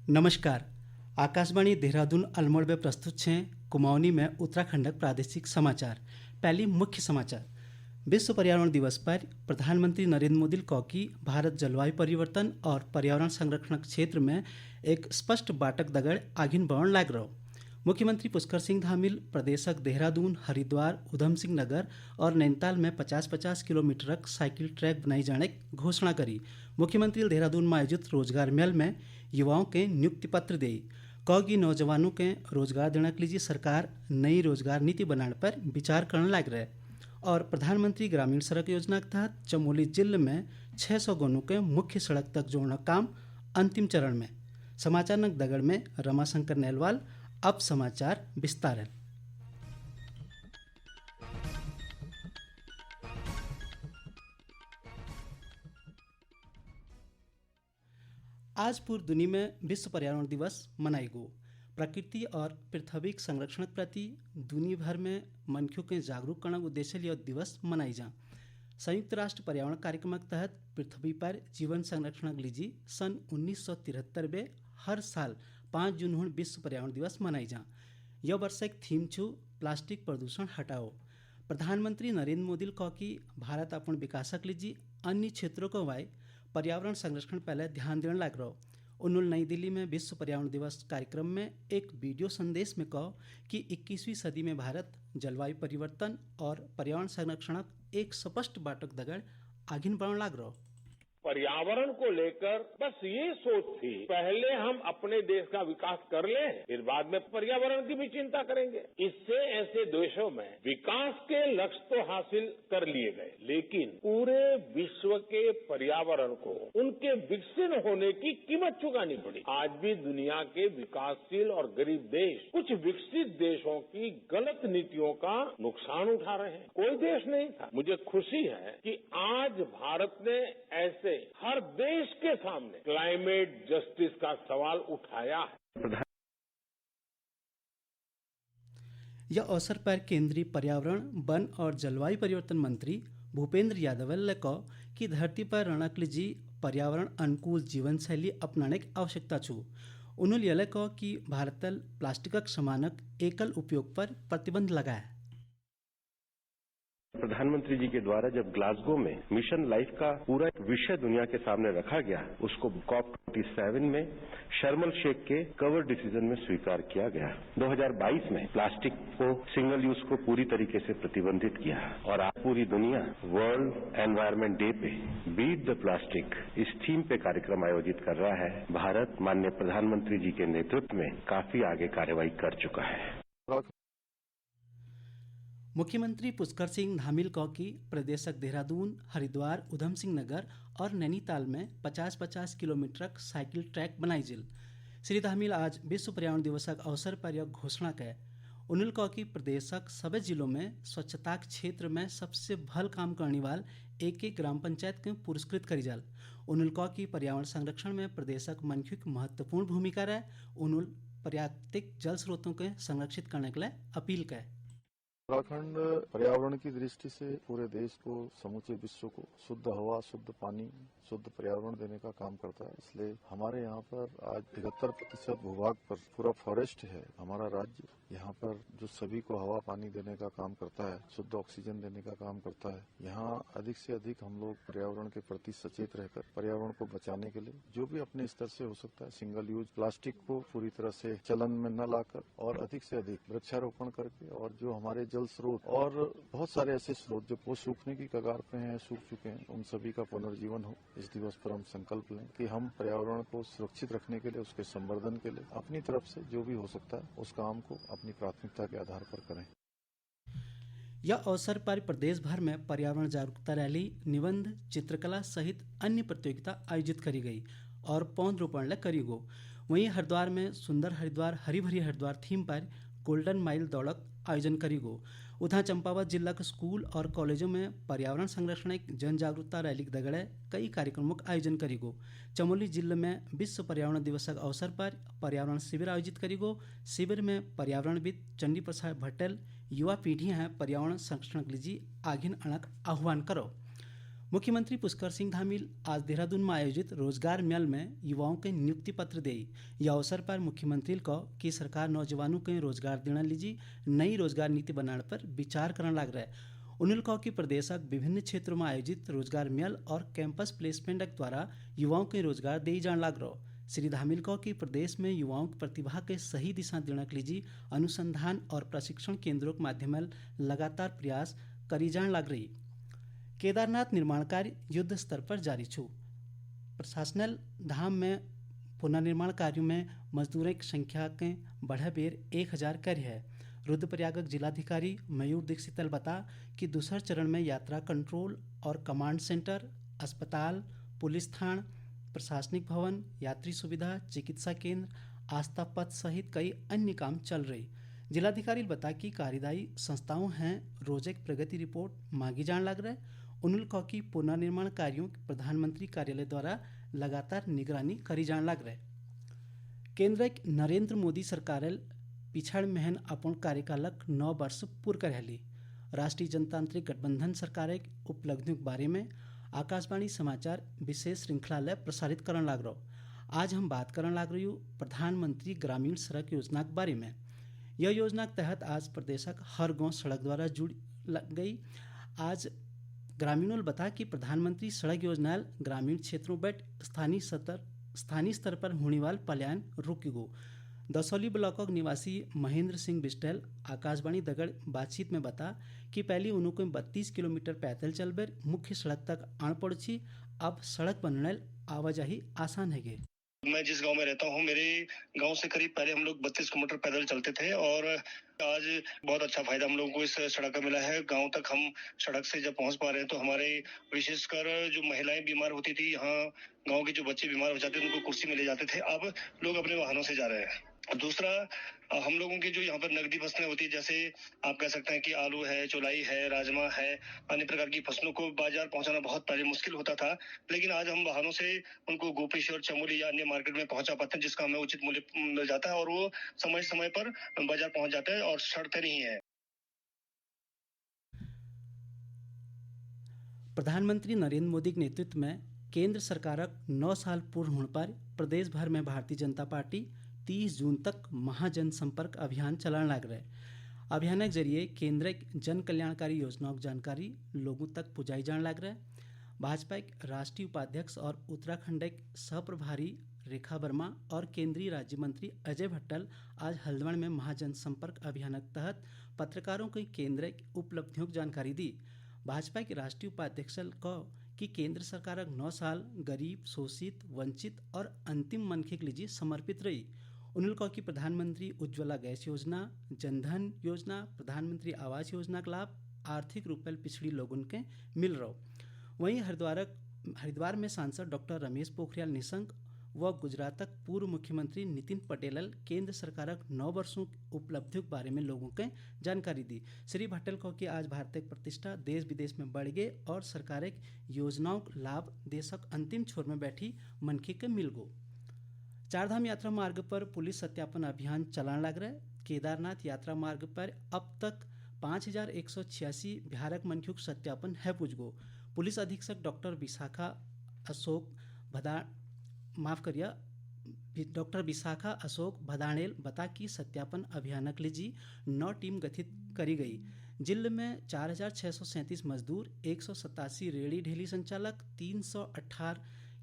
नमस्कार। आकाशवाणी देहरादून अल्मोड़ में प्रस्तुत हैं कुमाऊनी में उत्तराखंडक प्रादेशिक समाचार। पहली मुख्य समाचार। विश्व पर्यावरण दिवस पर प्रधानमंत्री नरेंद्र मोदी कौकी भारत जलवायु परिवर्तन और पर्यावरण संरक्षण क्षेत्र में एक स्पष्ट बाटक दगड़ आगिन बढ़ लाग रहो। मुख्यमंत्री पुष्कर सिंह धामील प्रदेशक देहरादून, हरिद्वार, उधम सिंह नगर और नैनीताल में 50-50 किलोमीटर साइकिल ट्रैक बनाई जाने की घोषणा करी। मुख्यमंत्री देहरादून में आयोजित रोजगार मेल में युवाओं के नियुक्ति पत्र दी। कौगी नौजवानों के रोजगार देने के लिए सरकार नई रोजगार नीति बनाने पर विचार करने लग रहे। और प्रधानमंत्री ग्रामीण सड़क योजना के तहत चमोली जिले में 600 गांवों के मुख्य सड़क तक जोड़ना काम अंतिम चरण में। समाचार नक दगड़ में रमाशंकर नेलवाल। अब समाचार विस्तार है। आज पूरी दुनिया में विश्व पर्यावरण दिवस मनाई गो। प्रकृति और पृथ्वी के संरक्षण के प्रति दुनिया भर में मनखियों के जागरूक करने के उद्देश्य यह दिवस मनाई जा। संयुक्त राष्ट्र पर्यावरण कार्यक्रम के तहत पृथ्वी पर जीवन संरक्षण के लिए सन 1973 में हर साल 5 जून विश्व पर्यावरण दिवस मनाई जा। यह वर्ष एक थीम छू प्लास्टिक प्रदूषण हटाओ। प्रधानमंत्री नरेंद्र मोदी कहा कि भारत अपन विकास के लिए अन्य क्षेत्रों को वाई पर्यावरण संरक्षण पहले ध्यान देने लग रहा। उन्होंने नई दिल्ली में विश्व पर्यावरण दिवस कार्यक्रम में एक वीडियो संदेश में कहा कि 21वीं सदी में भारत जलवायु परिवर्तन और पर्यावरण संरक्षण एक स्पष्ट बाटक दगड़ आगिन बढ़ने लग रहा। पर्यावरण को लेकर बस ये सोच थी, पहले हम अपने देश का विकास कर लें, फिर बाद में पर्यावरण की भी चिंता करेंगे। इससे ऐसे देशों में विकास के लक्ष्य तो हासिल कर लिए गए, लेकिन पूरे विश्व के पर्यावरण को उनके विकसित होने की कीमत चुकानी पड़ी। आज भी दुनिया के विकासशील और गरीब देश कुछ विकसित देशों की गलत नीतियों का नुकसान उठा रहे हैं। कोई देश नहीं था। मुझे खुशी है कि आज भारत ने ऐसे हर देश के सामने क्लाइमेट जस्टिस का सवाल उठाया है। यह अवसर पर केंद्रीय पर्यावरण, वन और जलवायु परिवर्तन मंत्री भूपेंद्र यादव ने कहा कि धरती पर रहने के लिए पर्यावरण अनुकूल जीवन शैली अपनाने की आवश्यकता छू। उन्होंने यह कहा कि भारत प्लास्टिक समानक एकल उपयोग पर प्रतिबंध लगाया। प्रधानमंत्री जी के द्वारा जब ग्लासगो में मिशन लाइफ का पूरा विषय दुनिया के सामने रखा गया, उसको COP27 में शर्म एल शेख के कवर डिसीजन में स्वीकार किया गया। 2022 में प्लास्टिक को सिंगल यूज को पूरी तरीके से प्रतिबंधित किया और आज पूरी दुनिया वर्ल्ड एनवायरमेंट डे पे बीट द प्लास्टिक इस थीम पे कार्यक्रम आयोजित कर रहा है। भारत माननीय प्रधानमंत्री जी के नेतृत्व में काफी आगे कार्रवाई कर चुका है। मुख्यमंत्री पुष्कर सिंह धामील कहा कि प्रदेशक देहरादून, हरिद्वार, उधम सिंह नगर और नैनीताल में 50-50 किलोमीटर साइकिल ट्रैक बनाई जिल। श्री धामील आज विश्व पर्यावरण दिवस के अवसर पर यह घोषणा की। उन्होंने कहा कि प्रदेशक सभी जिलों में स्वच्छता के क्षेत्र में सबसे भल काम करने वाले एक ग्राम पंचायत के पुरस्कृत करी जाल। उन्होंने कहा कि पर्यावरण संरक्षण में प्रदेशक मनखी की महत्वपूर्ण भूमिका रहे। उन्होंने प्राकृतिक जल स्रोतों के संरक्षित करने के लिए अपील की। उत्तराखंड पर्यावरण की दृष्टि से पूरे देश को, समूचे विश्व को शुद्ध हवा, शुद्ध पानी, शुद्ध पर्यावरण देने का काम करता है। इसलिए हमारे यहाँ पर आज 73% भूभाग पर पूरा फॉरेस्ट है। हमारा राज्य यहाँ पर जो सभी को हवा पानी देने का काम करता है, शुद्ध ऑक्सीजन देने का काम करता है। यहाँ अधिक से अधिक हम लोग पर्यावरण के प्रति सचेत रहकर पर्यावरण को बचाने के लिए जो भी अपने स्तर से हो सकता है, सिंगल यूज प्लास्टिक को पूरी तरह से चलन में न लाकर और अधिक से अधिक वृक्षारोपण करके और जो हमारे जल स्रोत और बहुत सारे ऐसे स्रोत जो वो सूखने की कगार पे हैं, सूख चुके हैं, उन सभी का पुनर्जीवन हो। इस दिवस पर हम संकल्प लें कि हम पर्यावरण को सुरक्षित रखने के लिए, उसके संवर्धन के लिए अपनी तरफ से जो भी हो सकता है उस काम को अपनी प्राथमिकता के आधार पर करें। यह अवसर पर प्रदेश भर में पर्यावरण जागरूकता रैली, निबंध, चित्रकला सहित अन्य प्रतियोगिता आयोजित करी गई और पौधरोपण करी गो। वहीं हरिद्वार में सुंदर हरिद्वार, हरी भरी हरिद्वार थीम पर गोल्डन माइल दौड़क आयोजन करी गो। उधर चंपावत जिला के स्कूल और कॉलेजों में पर्यावरण संरक्षण एक जन जागरूकता रैली के दगड़े कई कार्यक्रमों का आयोजन करी गो। चमोली जिले में विश्व पर्यावरण दिवस के अवसर पर पर्यावरण शिविर आयोजित करी गो। शिविर में पर्यावरणविद चंडी प्रसाद भट्टल युवा पीढ़ी है पर्यावरण संरक्षण के लिए आगिन अणक आह्वान करो। मुख्यमंत्री पुष्कर सिंह धामील आज देहरादून में आयोजित रोजगार मेल में युवाओं के नियुक्ति पत्र देई। यह अवसर पर मुख्यमंत्री को कि सरकार नौजवानों के रोजगार देने लीजी नई रोजगार नीति बनाने पर विचार करने लग रहा है। उन्होंने कहा कि प्रदेशक विभिन्न क्षेत्रों में आयोजित रोजगार मेल और कैंपस प्लेसमेंट द्वारा युवाओं के रोजगार दिए जाने लग रहा। श्री धामील कहा कि प्रदेश में युवाओं की प्रतिभा के सही दिशा देने के लिए अनुसंधान और प्रशिक्षण केंद्रों के माध्यम से लगातार प्रयास करी जाने लग रही। केदारनाथ निर्माण कार्य युद्ध स्तर पर जारी छू। प्रशासनल धाम में पुनर्निर्माण कार्यों में मजदूरों की संख्या के बढ़े बेर 1000 कार्य है। रुद्रप्रयाग जिलाधिकारी मयूर दीक्षित बता कि दूसरे चरण में यात्रा कंट्रोल और कमांड सेंटर, अस्पताल, पुलिस थाना, प्रशासनिक भवन, यात्री सुविधा, चिकित्सा केंद्र, आस्था पथ सहित कई अन्य काम चल रही। जिलाधिकारी बता कि कार्यदायी संस्थाओं हैं रोज एक प्रगति रिपोर्ट मांगी जाने लग रहा है। उन्होंने कहा कि पुनर्निर्माण कार्यों की प्रधानमंत्री कार्यालय द्वारा लगातार निगरानी करी जाने लग रहा है। केंद्र नरेंद्र मोदी सरकार पिछड़ महन अपन कार्यकालक 9 वर्ष पूर्ण कर ली। राष्ट्रीय जनतांत्रिक गठबंधन सरकार उपलब्धियों के बारे में आकाशवाणी समाचार विशेष श्रृंखला प्रसारित करने लग रहा। आज हम बात करने लग रही हूँ प्रधानमंत्री ग्रामीण सड़क योजना के बारे में। यह योजना के तहत आज प्रदेशक हर गांव सड़क द्वारा जुड़ लग गई। आज ग्रामीणों ने बता कि प्रधानमंत्री सड़क योजना ग्रामीण क्षेत्रों बट स्थानीय स्तर पर होने वाले पलायन रुक गो। दसौली ब्लॉक निवासी महेंद्र सिंह बिस्टेल आकाशवाणी दगड़ बातचीत में बता कि पहले उनको 32 किलोमीटर पैदल चलकर मुख्य सड़क तक आन पड़ी। अब सड़क बनने आवाजाही आसान है गए। मैं जिस गांव में रहता हूं, मेरे गांव से करीब पहले हम लोग 32 किलोमीटर पैदल चलते थे और आज बहुत अच्छा फायदा हम लोगों को इस सड़क का मिला है। गांव तक हम सड़क से जब पहुंच पा रहे हैं तो हमारे विशेषकर जो महिलाएं बीमार होती थी, यहाँ गांव के जो बच्चे बीमार हो जाते थे उनको कुर्सी में ले जाते थे, अब लोग अपने वाहनों से जा रहे हैं। दूसरा, हम लोगों की जो यहाँ पर नकदी फसलें होती है, जैसे आप कह सकते हैं कि आलू है, चौलाई है, राजमा है, अन्य प्रकार की फसलों को बाजार पहुंचाना बहुत पहले मुश्किल होता था, लेकिन आज हम वाहनों से उनको गोपेश्वर, चमोली या अन्य मार्केट में पहुंचा पाते हैं, जिसका हमें उचित मूल्य मिल जाता है और वो समय समय पर बाजार पहुंच जाते हैं और सड़ते नहीं है। प्रधानमंत्री नरेंद्र मोदी के नेतृत्व में केंद्र सरकार 9 साल पूर्ण होने पर प्रदेश भर में भारतीय जनता पार्टी 30 जून तक महाजन संपर्क अभियान चलाने लग रहा है। अभियान के जरिए केंद्र जन कल्याणकारी योजनाओं की जानकारी लोगों तक पहुंचाई जाने लग रहा है। भाजपा के राष्ट्रीय उपाध्यक्ष और उत्तराखंड के सह प्रभारी रेखा वर्मा और केंद्रीय राज्य मंत्री अजय भट्टल आज हल्द्वानी में महाजन संपर्क अभियान के तहत पत्रकारों को केंद्र की उपलब्धियों की जानकारी दी। भाजपा के राष्ट्रीय उपाध्यक्ष को कि केंद्र सरकार 9 साल गरीब, शोषित, वंचित और अंतिम मनखे के लिए समर्पित रही। उन्होंने कहा कि प्रधानमंत्री उज्ज्वला गैस योजना, जनधन योजना, प्रधानमंत्री आवास योजना का लाभ आर्थिक रूप से पिछड़ी लोगों के मिल रहा। वहीं हरिद्वार में सांसद डॉक्टर रमेश पोखरियाल निशंक व गुजरात के पूर्व मुख्यमंत्री नितिन पटेल केंद्र सरकार 9 वर्षों की उपलब्धियों के बारे में लोगों को जानकारी दी। श्री भट्टल को कि आज भारत की प्रतिष्ठा देश विदेश में बढ़ गए और सरकार योजनाओं का लाभ देशक अंतिम छोर में बैठी मनखी के मिल गो। चारधाम यात्रा मार्ग पर पुलिस सत्यापन अभियान चलाने लग रहा है। केदारनाथ यात्रा मार्ग पर अब तक 5186 बिहारक मनखियों का सत्यापन है पूछ गो। पुलिस अधीक्षक डॉक्टर विशाखा अशोक भदाणेल बता कि सत्यापन अभियान के लिए 9 टीम गठित करी गई। जिले में 4637 मजदूर, 187 रेहड़ी ढेली संचालक, 318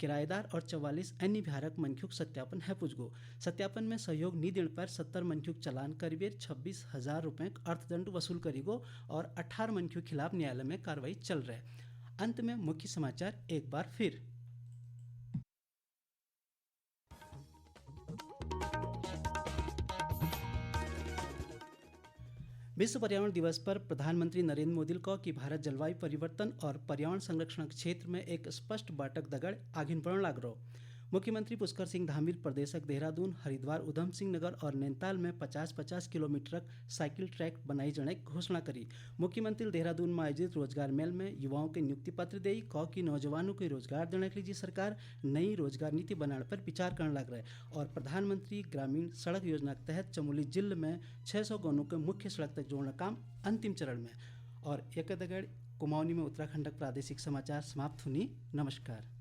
किराएदार और 44 अन्य बिहारक मनखियों सत्यापन है पूछ गो। सत्यापन में सहयोग नहीं देने पर 70 मनखियों चालान करीबेर 26,000 रुपये अर्थदंड वसूल करीगो और 18 मनखियों के खिलाफ न्यायालय में कार्रवाई चल रहा है। अंत में मुख्य समाचार एक बार फिर। विश्व पर्यावरण दिवस पर प्रधानमंत्री नरेंद्र मोदी को कि भारत जलवायु परिवर्तन और पर्यावरण संरक्षण के क्षेत्र में एक स्पष्ट बाटक दगड़ आगे बढ़ने लग रहा। मुख्यमंत्री पुष्कर सिंह धामील प्रदेशक देहरादून, हरिद्वार, उधम सिंह नगर और नैनीताल में 50-50 किलोमीटर साइकिल ट्रैक बनाई जाने की घोषणा करी। मुख्यमंत्री देहरादून में आयोजित रोजगार मेल में युवाओं के नियुक्ति पत्र दी। कहा कि नौजवानों को रोजगार देने के लिए सरकार नई रोजगार नीति बनाने पर विचार करने लग रहा है और प्रधानमंत्री ग्रामीण सड़क योजना के तहत चमोली जिले में 600 गांवों के मुख्य सड़क तक जोड़ना काम अंतिम चरण में। और एक दगड़ कुमाऊनी में उत्तराखंड प्रादेशिक समाचार समाप्त हुनी। नमस्कार।